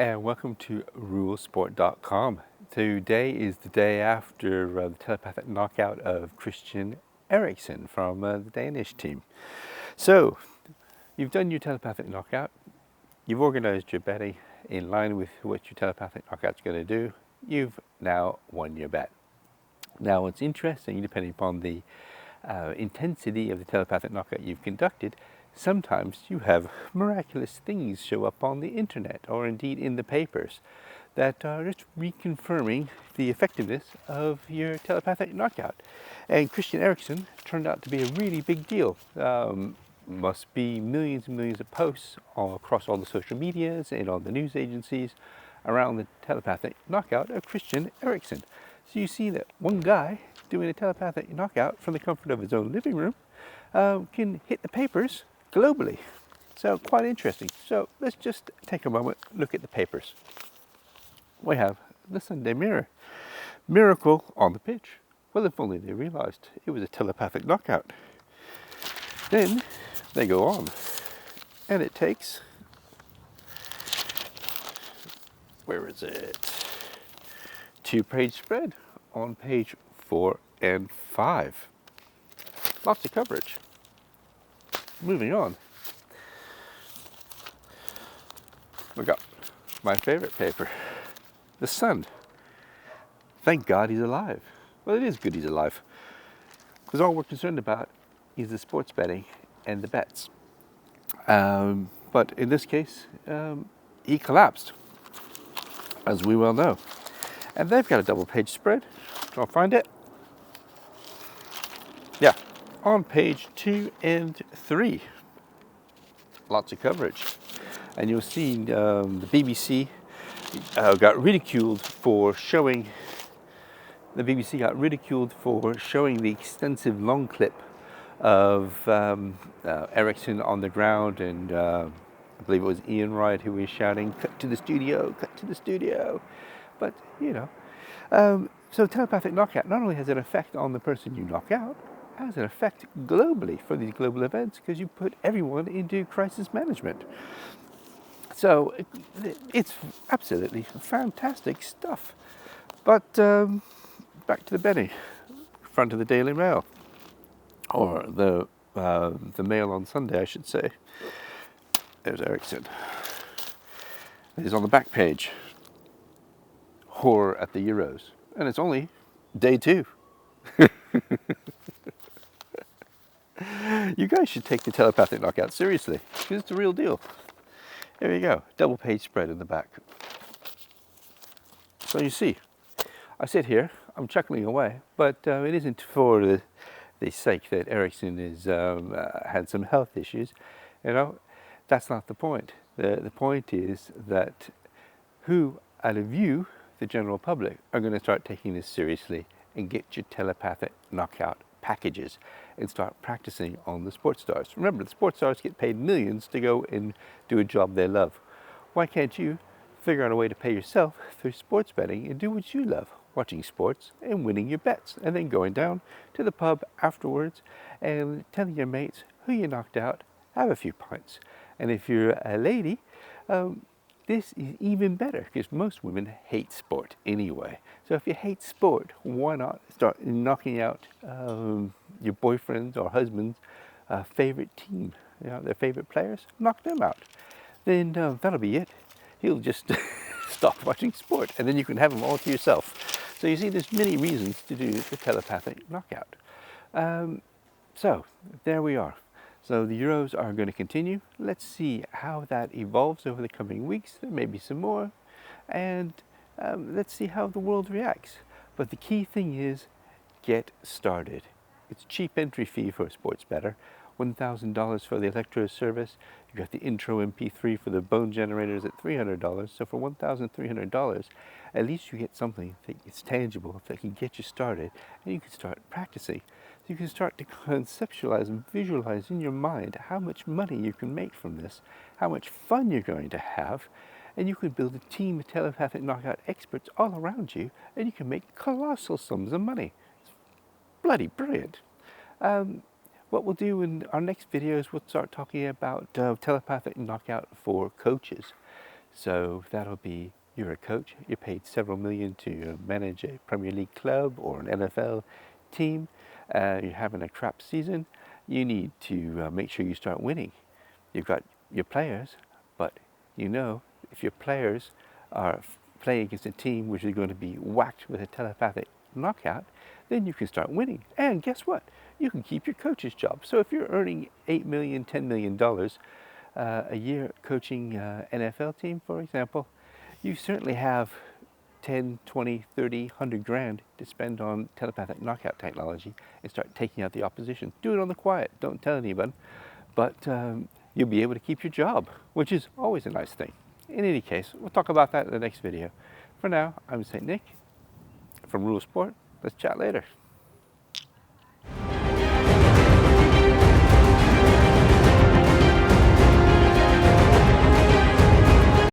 and welcome to rulesport.com. Today is the day after the telepathic knockout of Christian Eriksen from the Danish team. So, you've done your telepathic knockout, you've organized your betting in line with what your telepathic knockout's going to do, you've now won your bet. Now what's interesting, depending upon the intensity of the telepathic knockout you've conducted, sometimes you have miraculous things show up on the internet or indeed in the papers that are just reconfirming the effectiveness of your telepathic knockout. And Christian Eriksen turned out to be a really big deal. Must be millions and millions of posts all across all the social medias and on the news agencies around the telepathic knockout of Christian Eriksen. So you see that one guy doing a telepathic knockout from the comfort of his own living room can hit the papers globally. So quite interesting. So let's just take a moment, look at the papers. We have the Sunday Mirror. Miracle on the pitch. Well, if only they realized it was a telepathic knockout. Then they go on, and it takes, where is it? 2-page spread on page 4 and 5. Lots of coverage. Moving on. We got my favorite paper, The Sun. Thank God he's alive. Well, it is good he's alive, because all we're concerned about is the sports betting and the bets. But in this case, he collapsed, as we well know. And they've got a double-page spread. I'll find it. Yeah, on page 2 and 3. Lots of coverage. And you'll see the BBC got ridiculed for showing the extensive long clip of Eriksen on the ground, and I believe it was Ian Wright who was shouting, "Cut to the studio, cut to the studio." But, you know, so telepathic knockout not only has an effect on the person you knock out, it has an effect globally for these global events, because you put everyone into crisis management. So it's absolutely fantastic stuff. But back to the betting. Front of the Daily Mail, or the Mail on Sunday, I should say. There's Eriksen. He's on the back page. Horror at the Euros, and it's only day 2. You guys should take the telepathic knockout seriously, because it's the real deal. There you go, double-page spread in the back. So you see, I sit here, I'm chuckling away, but it isn't for the sake that Eriksen is had some health issues. You know, that's not the point. The point is that who out of you, the general public, are going to start taking this seriously and get your telepathic knockout packages and start practicing on the sports stars. Remember, the sports stars get paid millions to go and do a job they love. Why can't you figure out a way to pay yourself through sports betting and do what you love, watching sports and winning your bets, and then going down to the pub afterwards and telling your mates who you knocked out, have a few pints. And if you're a lady, this is even better, because most women hate sport anyway. So if you hate sport, why not start knocking out your boyfriend's or husband's favorite team, you know, their favorite players? Knock them out. Then that'll be it. He'll just stop watching sport, and then you can have them all to yourself. So you see, there's many reasons to do the telepathic knockout. So there we are. So the Euros are going to continue. Let's see how that evolves over the coming weeks. There may be some more. And let's see how the world reacts. But the key thing is, get started. It's a cheap entry fee for a sports bettor. $1,000 for the Electro service. You've got the intro MP3 for the bone generators at $300. So for $1,300, at least you get something that is tangible, that can get you started, and you can start practicing. So you can start to conceptualize and visualize in your mind how much money you can make from this, how much fun you're going to have, and you can build a team of telepathic knockout experts all around you, and you can make colossal sums of money. It's bloody brilliant. What we'll do in our next videos, we'll start talking about telepathic knockout for coaches. So that'll be, you're a coach, you're paid several million to manage a Premier League club or an NFL team, you're having a crap season, you need to make sure you start winning. You've got your players, but you know, if your players are playing against a team which is going to be whacked with a telepathic knockout, then you can start winning. And guess what? You can keep your coach's job. So if you're earning $8 million, $10 million a year coaching NFL team, for example, you certainly have 10, 20, 30, 100 grand to spend on telepathic knockout technology and start taking out the opposition. Do it on the quiet. Don't tell anyone. But you'll be able to keep your job, which is always a nice thing. In any case, we'll talk about that in the next video. For now, I'm St. Nick from Rule Sport. Let's chat later.